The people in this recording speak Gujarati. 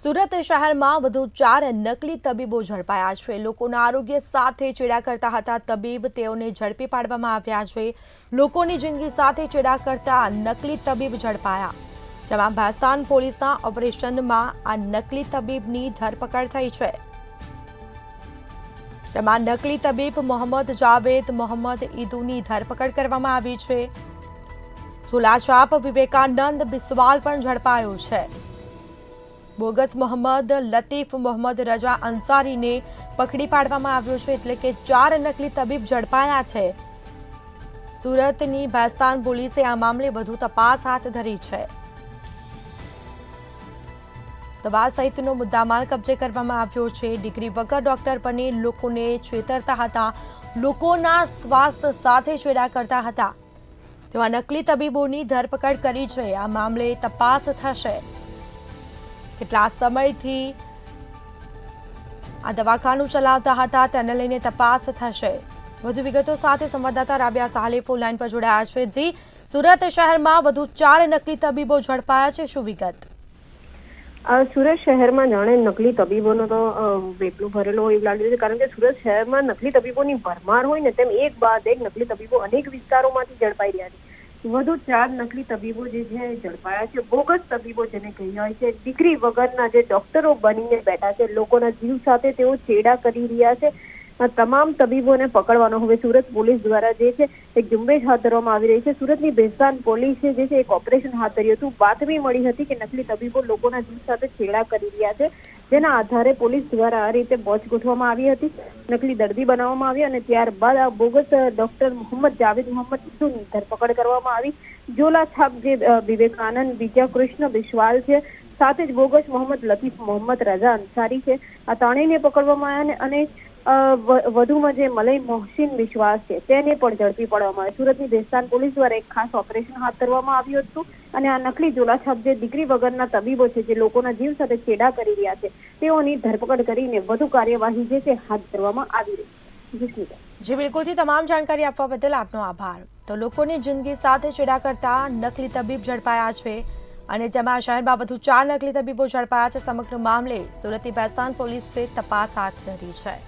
સુરત શહેરમાં વધુ 4 નકલી તબીબો ઝડપાયા છે। લોકોના આરોગ્ય સાથે ચેડા કરતા હતા તબીબ તેઓને ઝડપી પાડવામાં આવ્યા છે। લોકોની જિંદગી સાથે ચેડા કરતા નકલી તબીબ ઝડપાયા। જેમાં ભેસ્તાન પોલીસના ઓપરેશનમાં આ નકલી તબીબની ધરપકડ થઈ છે। જેમાં નકલી તબીબ મોહમ્મદ જાવેદ મોહમ્મદ ઈદુની ધરપકડ કરવામાં આવી છે। ઝોલાછાપ વિવેકાનંદ બિસ્વાલ પણ ઝડપાયો છે। બોગસ મોહમ્મદ લતીફ મોહમ્મદ રજા અંસારીને પકડી પાડવામાં આવ્યો છે। એટલે કે 4 નકલી તબીબ ઝડપાયા છે। સુરતની ભેસ્તાન પોલીસે આ મામલે વધુ તપાસ હાથ ધરી છે। દવા સહિતનો મુદ્દામાલ કબજે કરવામાં આવ્યો છે। ડિગ્રી વગર ડોક્ટર બની લોકોને છેતરતા હતા, લોકોના સ્વાસ્થ્ય સાથે ચેડા કરતા હતા તેવા નકલી તબીબોની ધરપકડ કરી છે। આ મામલે તપાસ થશે। કેટલા સમયથી આ દવાખાનું ચલાવતા હતા તેને લઈને તપાસ થશે। વધુ વિગતો સાથે સંવાદદાતા રાબિયા સાલે ફોન લાઈન પર જોડાયા છે। જી, સુરત શહેરમાં વધુ 4 નકલી તબીબો ઝડપાયા છે, શું વિગત? સુરત શહેરમાં જાણે નકલી તબીબોનો તો વેપલું ભરેલો હોય એવું લાગી રહ્યું છે, કારણ કે સુરત શહેરમાં નકલી તબીબોની ભરમાર હોય ને તેમ એક બાદ એક નકલી તબીબો અનેક વિસ્તારોમાંથી ઝડપાઈ રહ્યા છે। વધુ 4 નકલી તબીબો જે છે ઝડપાયા છે। બોગસ તબીબો જેને કહેવાય છે, ડિગ્રી વગરના જે ડોક્ટરો બનીને બેઠા છે, લોકોના જીવ સાથે તેઓ ચેડા કરી રહ્યા છે। તમામ તબીબોને પકડવાનો હવે સુરત પોલીસ દ્વારા જે છે એક ઝુંબેશ હાથ ધરવામાં આવી રહી છે। સુરતની ભેસ્તાન પોલીસે જે છે એક ઓપરેશન હાથ ધર્યું હતું। બાતમી મળી હતી કે નકલી તબીબો લોકોના જીવ સાથે છેડા કરી રહ્યા છે, જેના આધારે પોલીસ દ્વારા આ રીતે વોચ ગોઠવવામાં આવી હતી। નકલી દર્દી બનાવવામાં આવી અને ત્યારબાદ આ બોગસ ડોક્ટર મોહમ્મદ જાવેદ મોહમ્મદ ઈદુની ધરપકડ કરવામાં આવી। ઝોલા છાપ જે વિવેકાનંદ વિજય કૃષ્ણ બિસ્વાલ છે, સાથે જ બોગસ મોહમ્મદ લતીફ મોહમ્મદ રજા અંસારી છે, આ ત્રણેયને પકડવામાં આવ્યા અને વધુમાં જે મલય મોહસિન વિશ્વાસ છે તેને પણ ઝડપી પાડવામાં આવે। સુરતની ભેસ્તાન પોલીસ દ્વારા એક ખાસ ઓપરેશન હાથ ધરવામાં આવ્યું હતું અને આ નકલી ઝોલાછાપ જે ડિગ્રી વગરના તબીબો છે જે લોકોના જીવ સાથે છેડા કરી રહ્યા છે તેઓની ધરપકડ કરીને વધુ કાર્યવાહી જે છે હાથ ધરવામાં આવી રહી છે। જી બિલકુલથી તમામ જાણકારી આપવા બદલ આપનો આભાર। તો લોકોની જિંદગી સાથે ચેડા કરતા નકલી તબીબ ઝડપાયા છે અને જેમાં શહેરમાં વધુ 4 નકલી તબીબો ઝડપાયા છે। સમગ્ર મામલે સુરતની ભેસ્તાન પોલીસે તપાસ હાથ ધરી છે।